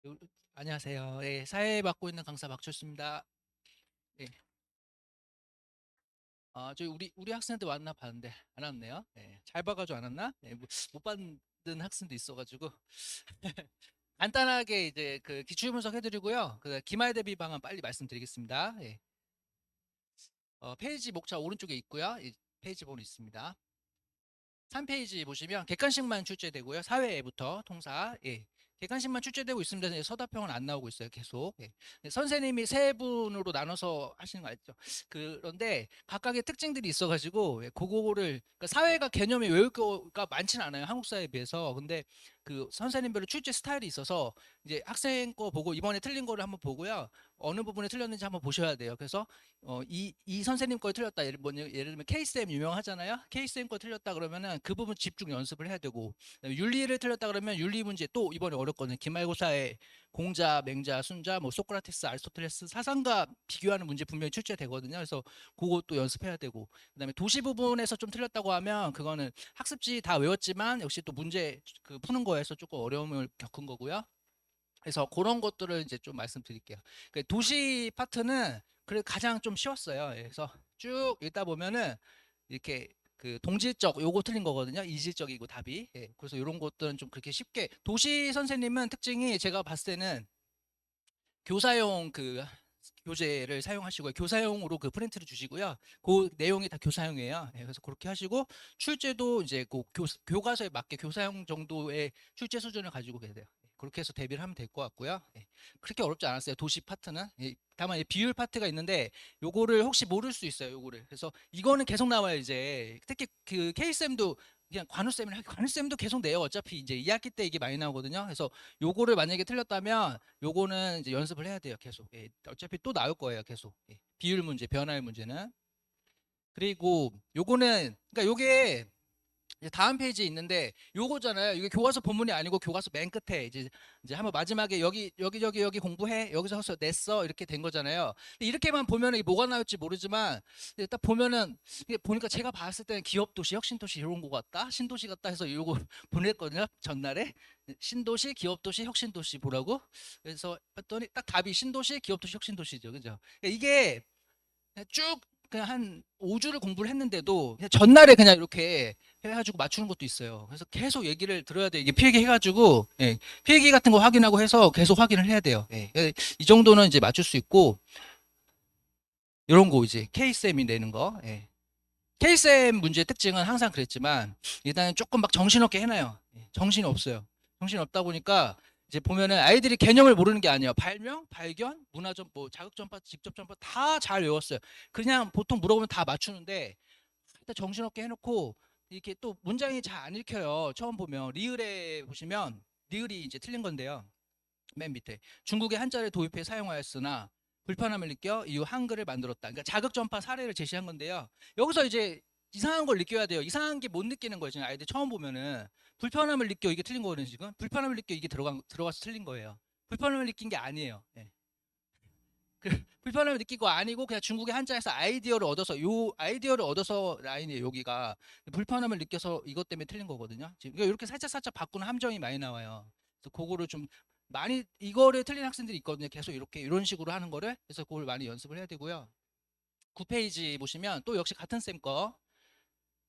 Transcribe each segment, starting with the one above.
요- 안녕하세요. 예, 사회 맡고 있는 강사 박철수입니다. 예, 저희 우리 학생들 왔나 봤는데 안 왔네요. 예, 잘 봐가지고 안 왔나? 예, 못 받는 학생도 있어가지고 간단하게 이제 그 기출 분석 해드리고요. 그 기말 대비 방안 빨리 말씀드리겠습니다. 예, 페이지 목차 오른쪽에 있고요. 이 페이지 번호 있습니다. 3페이지 보시면 객관식만 출제되고요. 사회부터 통사. 예. 객관식만 출제되고 있습니다. 서답형은 안 나오고 있어요. 계속. 예. 선생님이 세 분으로 나눠서 하시는 거 알죠? 그런데 각각의 특징들이 있어가지고 그거를 그러니까 사회가 개념이 외울 거가 많지는 않아요. 한국 사회에 비해서. 근데 그 선생님별로 출제 스타일이 있어서 이제 학생 거 보고 이번에 틀린 거를 한번 보고요. 어느 부분에 틀렸는지 한번 보셔야 돼요. 그래서 이 선생님 거 틀렸다. 예를 들면 케이쌤 유명하잖아요. 케이쌤 거 틀렸다 그러면은 그 부분 집중 연습을 해야 되고, 그다음에 윤리를 틀렸다 그러면 윤리 문제 또 이번에 어렵거든요. 기말고사에 공자, 맹자, 순자, 뭐 소크라테스, 아리스토텔레스 사상과 비교하는 문제 분명히 출제되거든요. 그래서 그것도 연습해야 되고, 그다음에 도시 부분에서 좀 틀렸다고 하면 그거는 학습지 다 외웠지만 역시 또 문제 그 푸는 거에서 조금 어려움을 겪은 거고요. 그래서 그런 것들을 이제 좀 말씀드릴게요. 그 도시 파트는 그래 가장 좀 쉬웠어요. 예, 그래서 쭉 읽다 보면은 이렇게 그 동질적 요거 틀린 거거든요. 이질적이고 답이. 예, 그래서 이런 것들은 좀 그렇게 쉽게 도시 선생님은 특징이 제가 봤을 때는 교사용 그 교재를 사용하시고요. 교사용으로 그 프린트를 주시고요. 그 내용이 다 교사용이에요. 예, 그래서 그렇게 하시고 출제도 이제 그 교과서에 맞게 교사용 정도의 출제 수준을 가지고 계세요. 예, 그렇게 해서 대비를 하면 될 것 같고요. 예, 그렇게 어렵지 않았어요. 도시 파트는. 예, 다만 비율 파트가 있는데 요거를 혹시 모를 수 있어요. 요거를. 그래서 이거는 계속 나와요. 이제 특히 그 K쌤도 그냥 관우쌤도 계속 내요. 어차피 이제 2학기 때 이게 많이 나오거든요. 그래서 요거를 만약에 틀렸다면 요거는 이제 연습을 해야 돼요. 계속. 예, 어차피 또 나올 거예요. 계속. 예, 비율 문제, 변화의 문제는. 그리고 요거는 그러니까 요게 이제 다음 페이지에 있는데 요거잖아요. 이게 교과서 본문이 아니고 교과서 맨 끝에 이제 한번 마지막에 여기 공부해 여기서 냈어 이렇게 된 거잖아요. 근데 이렇게만 보면은 이게 뭐가 나올지 모르지만 딱 보면은 이게 보니까 제가 봤을 때는 기업 도시, 혁신 도시 이런 거 같다, 신도시 같다 해서 요거 보냈거든요. 전날에 신도시, 기업 도시, 혁신 도시 보라고. 그래서 봤더니 딱 답이 신도시, 기업 도시, 혁신 도시죠, 그죠? 그러니까 이게 그냥 쭉 그냥 한 5주를 공부를 했는데도 그냥 전날에 그냥 이렇게 해가지고 맞추는 것도 있어요. 그래서 계속 얘기를 들어야 돼요. 이게 필기 해가지고 예, 필기 같은 거 확인하고 해서 계속 확인을 해야 돼요. 예, 이 정도는 이제 맞출 수 있고 이런 거 이제 K쌤이 내는 거. 예. K쌤 문제의 특징은 항상 그랬지만 일단은 조금 막 정신없게 해놔요. 예, 정신이 없어요. 정신이 없다 보니까 이제 보면은 아이들이 개념을 모르는 게 아니에요. 발명, 발견, 문화점, 뭐 자극전파, 직접전파 다 잘 외웠어요. 그냥 보통 물어보면 다 맞추는데 일단 정신없게 해놓고 이렇게 또 문장이 잘 안 읽혀요. 처음 보면 리을에 보시면 리을이 이제 틀린 건데요. 맨 밑에 중국의 한자를 도입해 사용하였으나 불편함을 느껴 이후 한글을 만들었다. 그러니까 자극전파 사례를 제시한 건데요. 여기서 이제 이상한 걸 느껴야 돼요. 이상한 게 못 느끼는 거예요. 지금 아이들 처음 보면은 불편함을 느껴 이게 틀린 거거든요. 지금 불편함을 느껴 이게 들어가서 틀린 거예요. 불편함을 느낀 게 아니에요. 예. 그 불편함을 느끼고 아니고 그냥 중국의 한자에서 아이디어를 얻어서 요 아이디어를 얻어서 라인이에요. 여기가 불편함을 느껴서 이것 때문에 틀린 거거든요. 지금 그러니까 이렇게 살짝 바꾸는 함정이 많이 나와요. 그래서 그거를 좀 많이 이거를 틀린 학생들이 있거든요. 계속 이렇게 이런 식으로 하는 거를. 그래서 그걸 많이 연습을 해야 되고요. 9페이지 보시면 또 역시 같은 쌤 거.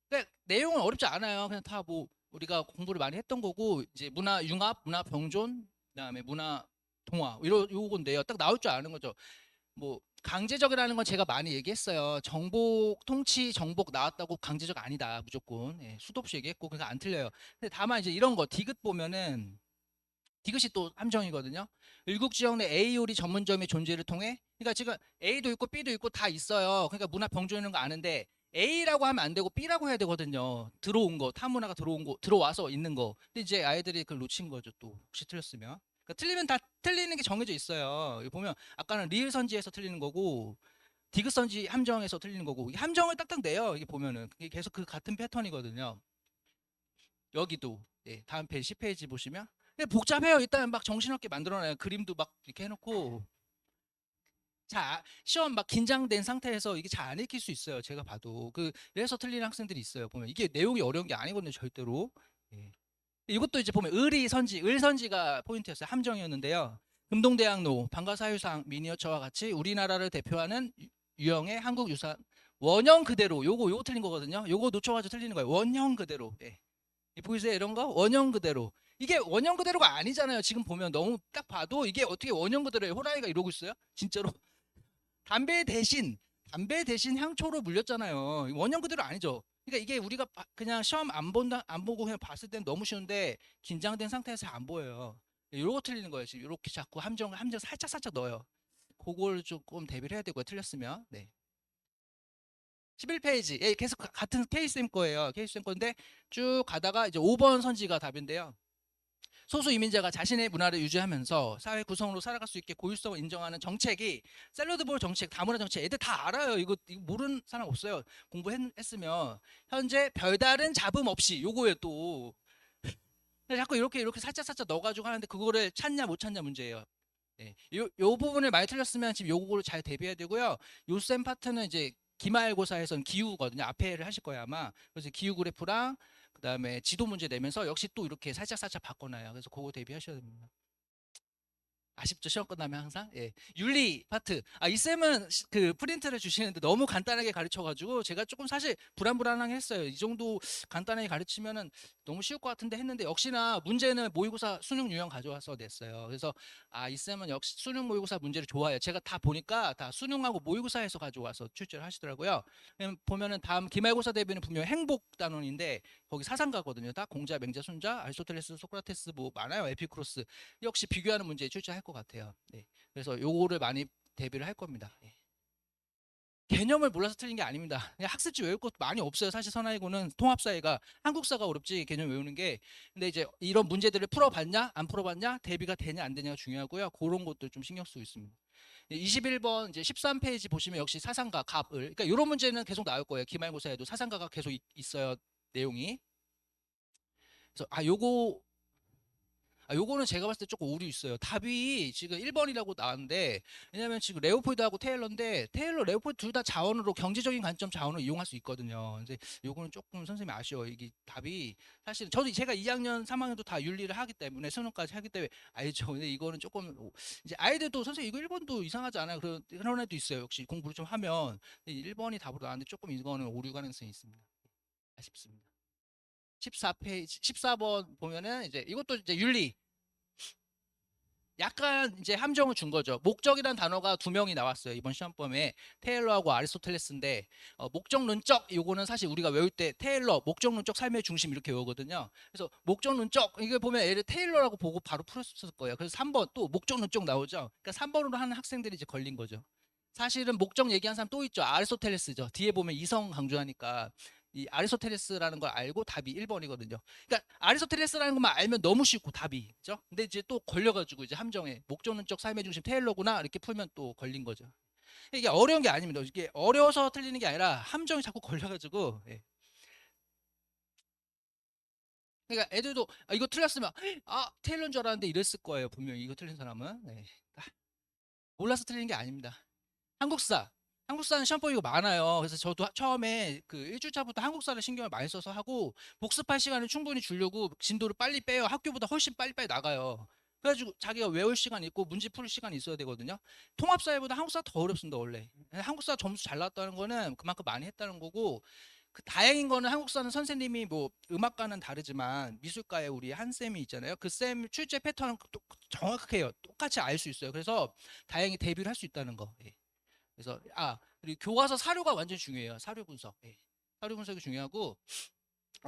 그러니까 내용은 어렵지 않아요. 그냥 다 뭐 우리가 공부를 많이 했던 거고 이제 문화 융합, 문화 병존, 그다음에 문화 동화 요건데요. 딱 나올 줄 아는 거죠. 뭐 강제적이라는 건 제가 많이 얘기했어요. 정복 통치 정복 나왔다고 강제적 아니다 무조건. 예, 수도 없이 얘기했고 그러니까 안 틀려요. 근데 다만 이제 이런 거 디귿 보면은 디귿이 또 함정이거든요. 일국 지역 내 A 요리 전문점의 존재를 통해 그러니까 지금 A도 있고 B도 있고 다 있어요. 그러니까 문화 병조이는 거 아는데 A라고 하면 안 되고 B라고 해야 되거든요. 들어온 거, 타문화가 들어온 거, 들어와서 있는 거. 근데 이제 아이들이 그걸 놓친 거죠, 또. 혹시 틀렸으면. 그러니까 틀리면 다 틀리는 게 정해져 있어요. 여기 보면 아까는 리을 선지에서 틀리는 거고 디귿 선지 함정에서 틀리는 거고 이게 함정을 딱딱 내요. 이게 보면은 이게 계속 그 같은 패턴이거든요. 여기도 예, 다음 페이지 10페이지 보시면 복잡해요. 일단 막 정신없게 만들어놔요. 그림도 막 이렇게 해놓고 자 시험 막 긴장된 상태에서 이게 잘 안 읽힐 수 있어요. 제가 봐도 그래서 틀리는 학생들이 있어요. 보면 이게 내용이 어려운 게 아니거든요. 절대로. 예. 이것도 이제 보면 을이 선지, 을선지가 포인트였어요. 함정이었는데요. 금동대학로 방가사유상 미니어처와 같이 우리나라를 대표하는 유형의 한국 유산 원형 그대로. 요거 틀린 거거든요. 요거 놓쳐가지고 틀리는 거예요. 원형 그대로. 예. 보이세요? 이런 거 원형 그대로. 이게 원형 그대로가 아니잖아요. 지금 보면 너무 딱 봐도 이게 어떻게 원형 그대로예요. 호랑이가 이러고 있어요? 진짜로. 담배 대신 향초로 물렸잖아요. 원형 그대로 아니죠. 그러니까 이게 우리가 그냥 시험 안 보고 그냥 봤을 땐 너무 쉬운데 긴장된 상태에서 안 보여요. 요거 틀리는 거예요. 지금 이렇게 자꾸 함정 살짝 넣어요. 그걸 조금 대비를 해야 되고요. 틀렸으면. 네. 11페이지. 예, 계속 같은 케이스쌤 거예요. 케이스쌤 건데 쭉 가다가 이제 5번 선지가 답인데요. 소수 이민자가 자신의 문화를 유지하면서 사회 구성으로 살아갈 수 있게 고유성을 인정하는 정책이 샐러드볼 정책, 다문화 정책. 애들 다 알아요. 이거 모르는 사람 없어요. 공부했으면 현재 별다른 잡음 없이 요거에 또 자꾸 이렇게 살짝 넣어가지고 하는데 그거를 찾냐 못 찾냐 문제예요. 네. 요 부분을 많이 틀렸으면 지금 요거를 잘 대비해야 되고요. 요 쌤 파트는 이제 기말고사에서는 기후거든요. 앞에를 하실 거예요 아마. 그래서 기후 그래프랑 그다음에 지도 문제 내면서 역시 또 이렇게 살짝 바꿔놔요. 그래서 그거 대비하셔야 됩니다. 아쉽죠 시험 끝나면 항상. 예. 윤리 파트. 이 쌤은 그 프린트를 주시는데 너무 간단하게 가르쳐가지고 제가 조금 사실 불안불안하게 했어요. 이 정도 간단하게 가르치면은 너무 쉬울 것 같은데 했는데 역시나 문제는 모의고사 수능 유형 가져와서 냈어요. 그래서 이 쌤은 역시 수능 모의고사 문제를 좋아해요. 제가 다 보니까 다 수능하고 모의고사에서 가져와서 출제를 하시더라고요. 보면은 다음 기말고사 대비는 분명 행복 단원인데 거기 사상가거든요. 다 공자, 맹자, 순자, 아리스토텔레스, 소크라테스 뭐 많아요. 에피쿠로스. 역시 비교하는 문제에 출제할 것 같아요. 네. 그래서 요거를 많이 대비를 할 겁니다. 네. 개념을 몰라서 틀린 게 아닙니다. 그냥 학습지 외울 것도 많이 없어요. 사실 선하이고는 통합사회가 한국사가 어렵지 개념 외우는 게. 근데 이제 이런 문제들을 풀어봤냐 안 풀어봤냐 대비가 되냐 안 되냐가 중요하고요. 그런 것도 좀 신경 쓰고 있습니다. 21번 이제 13페이지 보시면 역시 사상가 갑을. 그러니까 이런 문제는 계속 나올 거예요. 기말고사에도 사상가가 계속 있어요. 내용이. 그래서 요거는 제가 봤을 때 조금 오류 있어요. 답이 지금 1번이라고 나왔는데, 왜냐면 지금 레오폴드하고 테일러인데, 레오폴드 둘 다 자원으로, 경제적인 관점 자원을 이용할 수 있거든요. 근데 요거는 조금 선생님이 아쉬워요. 이게 답이, 사실 저도 제가 2학년, 3학년도 다 윤리를 하기 때문에, 수능까지 하기 때문에 알죠. 근데 이거는 조금, 이제 아이들도 선생님 이거 1번도 이상하지 않아요. 그런 애도 있어요. 역시 공부를 좀 하면. 1번이 답으로 나왔는데 조금 이거는 오류 가능성이 있습니다. 아쉽습니다. 14페이지, 14번 보면은 이제 이것도 이제 윤리. 약간 이제 함정을 준 거죠. 목적이란 단어가 두 명이 나왔어요. 이번 시험범에 테일러하고 아리스토텔레스인데 목적론적 요거는 사실 우리가 외울 때 테일러 목적론적 삶의 중심 이렇게 외우거든요. 그래서 목적론적 이게 보면 얘를 테일러라고 보고 바로 풀었을 거예요. 그래서 3번 또 목적론적 나오죠. 그러니까 3번으로 하는 학생들이 이제 걸린 거죠. 사실은 목적 얘기한 사람 또 있죠. 아리스토텔레스죠. 뒤에 보면 이성 강조하니까 이 아리스토텔레스라는 걸 알고 답이 1번이거든요. 그러니까 아리스토텔레스라는 것만 알면 너무 쉽고 답이. 그죠? 근데 이제 또 걸려가지고 이제 함정에 목적론적 삶의 중심 테일러구나 이렇게 풀면 또 걸린 거죠. 이게 어려운 게 아닙니다. 이게 어려워서 틀리는 게 아니라 함정이 자꾸 걸려가지고. 예. 그러니까 애들도 이거 틀렸으면 테일러인 줄 알았는데 이랬을 거예요. 분명히 이거 틀린 사람은. 네. 몰라서 틀리는 게 아닙니다. 한국사. 한국사는 시험범위 이거 많아요. 그래서 저도 처음에 그 1주차부터 한국사를 신경을 많이 써서 하고 복습할 시간을 충분히 주려고 진도를 빨리 빼요. 학교보다 훨씬 빨리빨리 나가요. 그래가지고 자기가 외울 시간 있고 문제 풀 시간이 있어야 되거든요. 통합사회보다 한국사 더 어렵습니다, 원래. 한국사 점수 잘 나왔다는 거는 그만큼 많이 했다는 거고, 그 다행인 거는 한국사는 선생님이 뭐 음악과는 다르지만 미술과에 우리 한 쌤이 있잖아요. 그 쌤 출제 패턴은 정확해요. 똑같이 알 수 있어요. 그래서 다행히 데뷔를 할 수 있다는 거. 예. 그래서 그리고 교과서 사료가 완전 중요해요. 사료 분석. 예. 사료 분석이 중요하고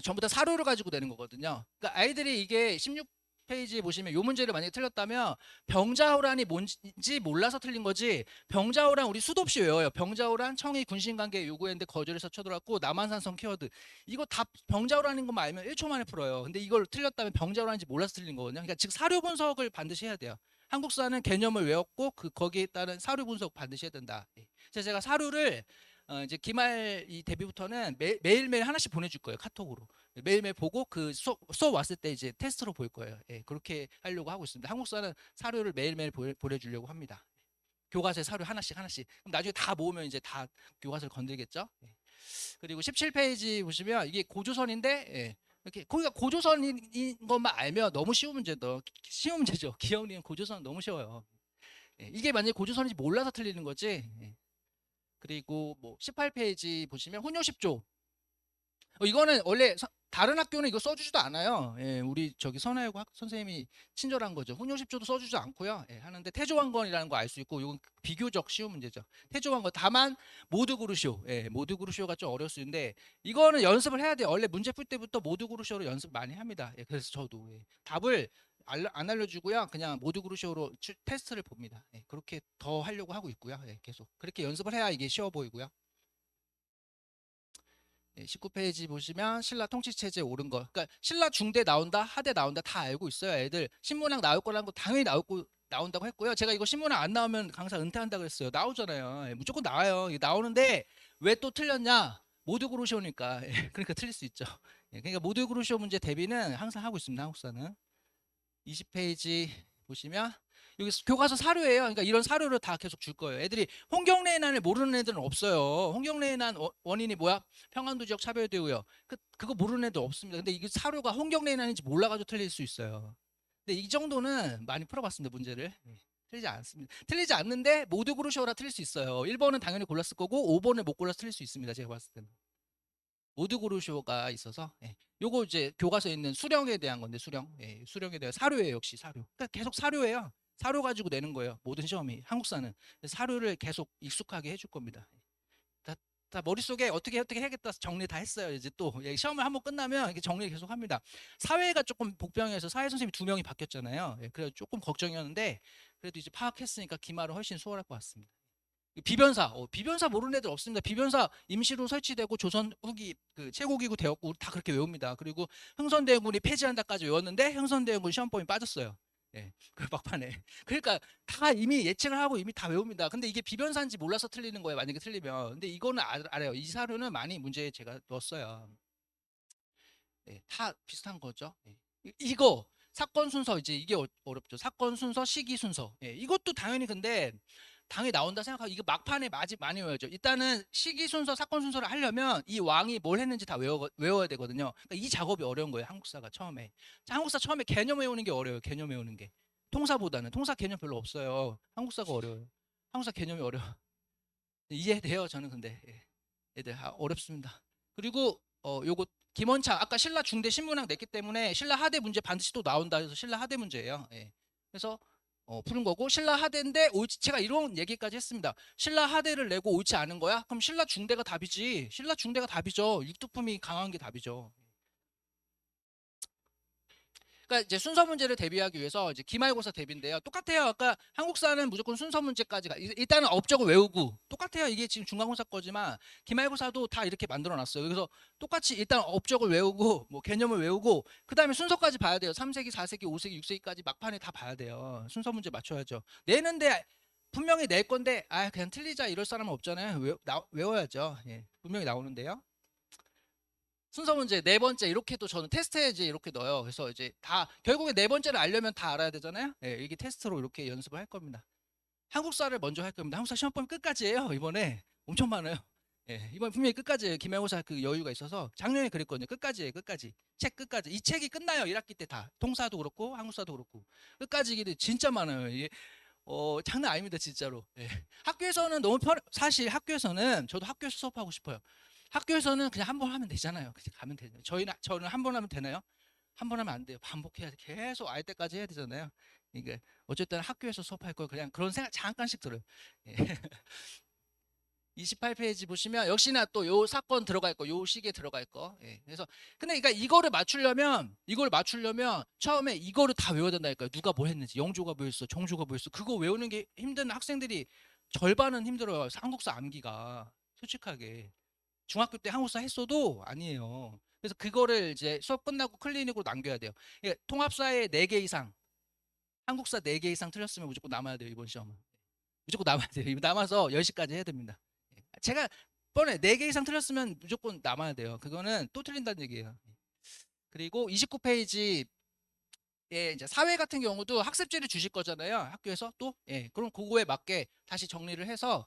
전부 다 사료를 가지고 되는 거거든요. 그러니까 아이들이 이게 16페이지에 보시면 요 문제를 만약에 틀렸다면 병자호란이 뭔지 몰라서 틀린 거지. 병자호란 우리 수도 없이 외워요. 병자호란 청의 군신관계 요구했는데 거절해서 쳐들어왔고 남한산성 키워드 이거 다 병자호란인 것만 알면 1초 만에 풀어요. 근데 이걸 틀렸다면 병자호란인지 몰라서 틀린 거거든요. 그러니까 즉 사료 분석을 반드시 해야 돼요. 한국사는 개념을 외웠고 거기에 따른 사료 분석 반드시 해야 된다. 예. 그래서 제가 사료를 이제 기말 이 데뷔부터는 매일매일 하나씩 보내줄 거예요. 카톡으로. 매일매일 보고 그 수업 왔을 때 이제 테스트로 볼 거예요. 예, 그렇게 하려고 하고 있습니다. 한국사는 사료를 매일매일 보내주려고 합니다. 교과서에 사료 하나씩. 그럼 나중에 다 모으면 이제 다 교과서를 건들겠죠. 예. 그리고 17페이지 보시면 이게 고조선인데 예. 이렇게 거기가 고조선인 것만 알면 너무 쉬운 문제죠. 기억리은 고조선 너무 쉬워요. 예, 이게 만약에 고주선인지 몰라서 틀리는 거지. 예. 그리고 뭐 18페이지 보시면 혼용 10조. 이거는 원래 다른 학교는 이거 써주지도 않아요. 예, 우리 저기 선화여고 선생님이 친절한 거죠. 혼용 10조도 써주지 않고요. 예, 하는데 태조왕건이라는 거 알 수 있고 이건 비교적 쉬운 문제죠. 태조왕건 다만 모드그루쇼. 예, 모드그루쇼가 좀 어려울 수 있는데 이거는 연습을 해야 돼요. 원래 문제 풀 때부터 모드그루쇼로 연습 많이 합니다. 예, 그래서 저도 답을 안 알려주고요. 그냥 모드그루쇼로 테스트를 봅니다. 예, 그렇게 더 하려고 하고 있고요. 예, 계속 그렇게 연습을 해야 이게 쉬워 보이고요. 19페이지 보시면 신라 통치체제 옳은 거. 그러니까 신라 중대 나온다, 하대 나온다 다 알고 있어요. 애들 신문학 나올 거라는 거 당연히 나온다고 했고요. 제가 이거 신문학 안 나오면 강사 은퇴한다 그랬어요. 나오잖아요. 무조건 나와요. 나오는데 왜 또 틀렸냐? 모두 그루쇼니까. 그러니까 틀릴 수 있죠. 그러니까 모두 그루쇼 문제 대비는 항상 하고 있습니다. 한국사는. 20페이지 보시면 여기 교과서 사료예요. 그러니까 이런 사료를 다 계속 줄 거예요. 애들이 홍경래의 난을 모르는 애들은 없어요. 홍경래의 난 원인이 뭐야? 평안도 지역 차별대우요. 그거 모르는 애들 없습니다. 근데 이게 사료가 홍경래의 난인지 몰라가지고 틀릴 수 있어요. 근데 이 정도는 많이 풀어봤습니다. 문제를. 틀리지 않습니다. 틀리지 않는데 모두 고르셔라 틀릴 수 있어요. 1번은 당연히 골랐을 거고 5번을 못 골라서 틀릴 수 있습니다. 제가 봤을 때는. 모두 고르쇼가 있어서 요거 이제 교과서에 있는 수령에 대한 건데 수령에 대한 사료예요. 역시 사료. 그러니까 계속 사료예요. 사료 가지고 내는 거예요. 모든 시험이 한국사는 사료를 계속 익숙하게 해줄 겁니다. 다 머릿속에 어떻게 해야겠다 정리 다 했어요. 이제 또 시험을 한번 끝나면 이렇게 정리 계속 합니다. 사회가 조금 복병해서 사회 선생님이 2명이 바뀌었잖아요. 그래서 조금 걱정이었는데 그래도 이제 파악했으니까 기말은 훨씬 수월할 것 같습니다. 비변사 모르는 애들 없습니다. 비변사 임시로 설치되고 조선 후기 그 최고기구 되었고 다 그렇게 외웁니다. 그리고 흥선대원군이 폐지한다까지 외웠는데 흥선대원군 시험범위 빠졌어요. 그 막판에. 그러니까 다 이미 예측을 하고 이미 다 외웁니다. 근데 이게 비변사인지 몰라서 틀리는 거예요. 만약에 틀리면. 근데 이거는 알아요. 이 사료는 많이 문제에 제가 넣었어요. 다 비슷한 거죠. 이거 사건 순서 이제 이게 어렵죠. 사건 순서, 시기 순서. 이것도 당연히 근데 당연히 나온다 생각하고 이거 막판에 많이 외워야죠. 일단은 시기 순서, 사건 순서를 하려면 이 왕이 뭘 했는지 다 외워야 되거든요. 그러니까 이 작업이 어려운 거예요. 한국사가 처음에. 한국사 처음에 개념 외우는 게 어려워요. 개념 외우는 게. 통사보다는 통사 개념 별로 없어요. 한국사가 어려워요. 한국사 개념이 어려워. 이해돼요. 저는 근데 애들 어렵습니다. 그리고 요거 김원창 아까 신라 중대 신문학 냈기 때문에 신라 하대 문제 반드시 또 나온다 해서 신라 하대 문제예요. 그래서 푸는 거고 신라 하대인데 옳지 제가 이런 얘기까지 했습니다. 신라 하대를 내고 옳지 않은 거야? 그럼 신라 중대가 답이지. 신라 중대가 답이죠. 육두품이 강한 게 답이죠. 그러니까 이제 순서 문제를 대비하기 위해서 이제 기말고사 대비인데요. 똑같아요. 아까 한국사는 무조건 순서 문제까지가 일단은 업적을 외우고 똑같아요. 이게 지금 중간고사 거지만 기말고사도 다 이렇게 만들어 놨어요. 그래서 똑같이 일단 업적을 외우고 뭐 개념을 외우고 그다음에 순서까지 봐야 돼요. 3세기, 4세기, 5세기, 6세기까지 막판에 다 봐야 돼요. 순서 문제 맞춰야죠. 내는데 분명히 낼 건데 그냥 틀리자 이럴 사람은 없잖아요. 외워야죠. 분명히 나오는데요. 순서 문제 네 번째 이렇게도 저는 테스트에 이제 이렇게 넣어요. 그래서 이제 다 결국에 네 번째를 알려면 다 알아야 되잖아요. 이게 테스트로 이렇게 연습을 할 겁니다. 한국사를 먼저 할 겁니다. 한국사 시험범위 끝까지 해요. 이번에 엄청 많아요. 이번 분명히 끝까지 해요. 김영호사 그 여유가 있어서 작년에 그랬거든요. 끝까지 해요. 끝까지. 책 끝까지. 이 책이 끝나요. 1학기 때 다. 통사도 그렇고 한국사도 그렇고. 끝까지 이게 진짜 많아요. 이게 장난 아닙니다. 진짜로. 학교에서는 너무 사실 학교에서는 저도 학교에서 수업하고 싶어요. 학교에서는 그냥 한 번 하면 되잖아요. 그냥 가면 되잖아요. 저는 한 번 하면 되나요? 한 번 하면 안 돼요. 반복해야 돼. 계속 알 때까지 해야 되잖아요. 그러니까 어쨌든 학교에서 수업할 걸 그냥 그런 생각 잠깐씩 들어요. 28페이지 보시면 역시나 또 요 사건 들어갈 거, 요 시기에 들어갈 거. 그래서 근데 그러니까 이걸 맞추려면 처음에 이거를 다 외워야 된다니까요. 누가 뭐 했는지, 영조가 뭐였어, 정조가 뭐였어. 그거 외우는 게 힘든 학생들이 절반은 힘들어요. 한국사 암기가 솔직하게. 중학교 때 한국사 했어도 아니에요. 그래서 그거를 이제 수업 끝나고 클리닉으로 남겨야 돼요. 통합사에 4개 이상, 한국사 4개 이상 틀렸으면 무조건 남아야 돼요. 이번 시험은. 무조건 남아야 돼요. 이거 남아서 10시까지 해야 됩니다. 제가 뻔해 4개 이상 틀렸으면 무조건 남아야 돼요. 그거는 또 틀린다는 얘기예요. 그리고 29페이지에 이제 사회 같은 경우도 학습지를 주실 거잖아요. 학교에서 또. 그럼 그거에 맞게 다시 정리를 해서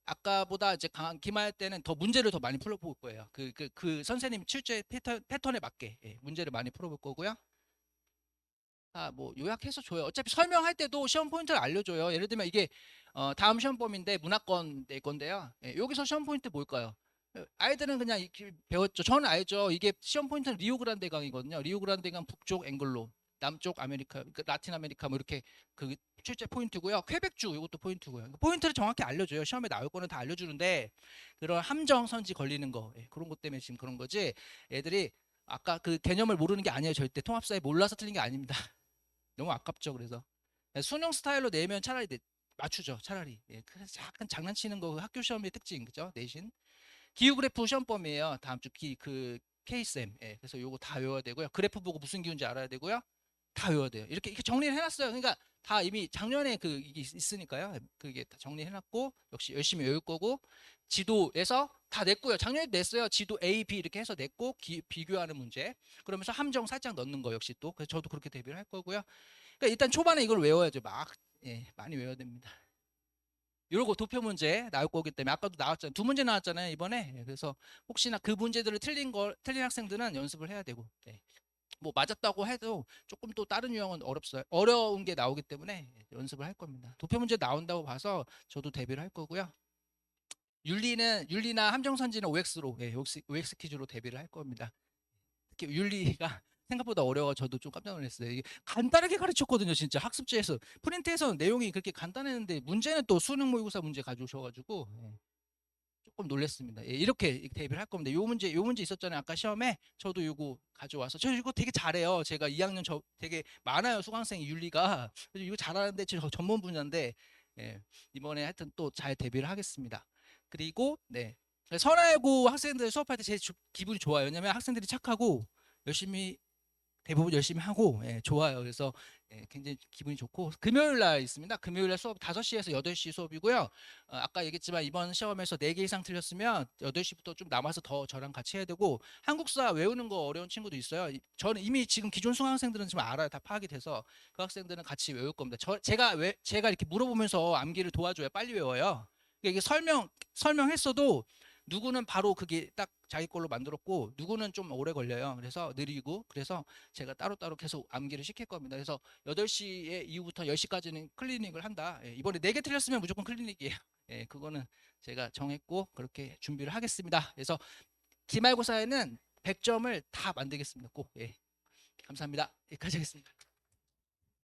아까보다 이제 기말 때는 더 문제를 더 많이 풀어볼 거예요. 그 선생님 출제 패턴에 맞게 문제를 많이 풀어볼 거고요. 뭐 요약해서 줘요. 어차피 설명할 때도 시험 포인트를 알려줘요. 예를 들면 이게 다음 시험 범위인데 문화권 낼 건데요. 예, 여기서 시험 포인트 뭘까요? 아이들은 그냥 이렇게 배웠죠. 저는 알죠. 이게 시험 포인트는 리오그란데 강이거든요. 리오그란데 강 북쪽 앵글로, 남쪽 아메리카, 그 라틴 아메리카 뭐 이렇게 그 출제 포인트고요. 퀘벡주 이것도 포인트고요. 포인트를 정확히 알려줘요. 시험에 나올 거는 다 알려주는데 그런 함정 선지 걸리는 거 그런 것 때문에 지금 그런 거지. 애들이 아까 그 개념을 모르는 게 아니에요. 절대 통합사에 몰라서 틀린 게 아닙니다. 너무 아깝죠. 그래서 수능 스타일로 내면 차라리 맞추죠. 차라리. 그래서 약간 장난치는 거 학교 시험의 특징 그죠? 내신 기후그래프 시험 범위에요. 다음 주 그 K쌤. 그래서 요거 다 외워야 되고요. 그래프 보고 무슨 기운지 알아야 되고요. 다 외워야 돼요. 이렇게 정리를 해놨어요. 그러니까 다 이미 작년에 그 이게 있으니까요. 그게 다 정리해놨고 역시 열심히 외울 거고 지도에서 다 냈고요. 작년에 냈어요. 지도 A, B 이렇게 해서 냈고 비교하는 문제. 그러면서 함정 살짝 넣는 거 역시 또. 그래서 저도 그렇게 대비를 할 거고요. 그러니까 일단 초반에 이걸 외워야죠. 많이 외워야 됩니다. 이러고 도표 문제 나올 거기 때문에 아까도 나왔잖아요. 두 문제 나왔잖아요 이번에. 그래서 혹시나 그 문제들을 틀린 학생들은 연습을 해야 되고 뭐 맞았다고 해도 조금 또 다른 유형은 어려운 게 나오기 때문에 연습을 할 겁니다. 도표 문제 나온다고 봐서 저도 대비를 할 거고요. 윤리나 함정선지는 OX로 OX 퀴즈로 대비를 할 겁니다. 특히 윤리가 생각보다 어려워 저도 좀 깜짝 놀랐어요. 이게 간단하게 가르쳤거든요. 진짜 학습지에서 프린트에서 내용이 그렇게 간단했는데 문제는 또 수능 모의고사 문제 가져오셔가지고 조금 놀랐습니다. 이렇게 대비를 할 겁니다. 요 문제 있었잖아요. 아까 시험에 저도 요거 가져와서 저 이거 되게 잘해요. 제가 2학년 저 되게 많아요. 수강생이 윤리가. 그래서 이거 잘하는데 제 전문 분야인데 이번에 하여튼 또 잘 대비를 하겠습니다. 그리고 선알고 학생들 수업할 때 제일 기분이 좋아요. 왜냐면 학생들이 착하고 열심히 대부분 열심히 하고 좋아요. 그래서 굉장히 기분이 좋고 금요일 날 있습니다. 금요일 날 수업 5시에서 8시 수업이고요. 아까 얘기했지만 이번 시험에서 4개 이상 틀렸으면 8시부터 좀 남아서 더 저랑 같이 해야 되고 한국사 외우는 거 어려운 친구도 있어요. 저는 이미 지금 기존 수강생들은 지금 알아요. 다 파악이 돼서 그 학생들은 같이 외울 겁니다. 제가 이렇게 물어보면서 암기를 도와줘야 빨리 외워요. 이게 설명했어도 누구는 바로 그게 딱 자기 걸로 만들었고 누구는 좀 오래 걸려요. 그래서 느리고 그래서 제가 따로따로 계속 암기를 시킬 겁니다. 그래서 8시 이후부터 10시까지는 클리닉을 한다. 이번에 4개 틀렸으면 무조건 클리닉이에요. 그거는 제가 정했고 그렇게 준비를 하겠습니다. 그래서 기말고사에는 100점을 다 만들겠습니다. 꼭. 감사합니다. 여기까지 하겠습니다.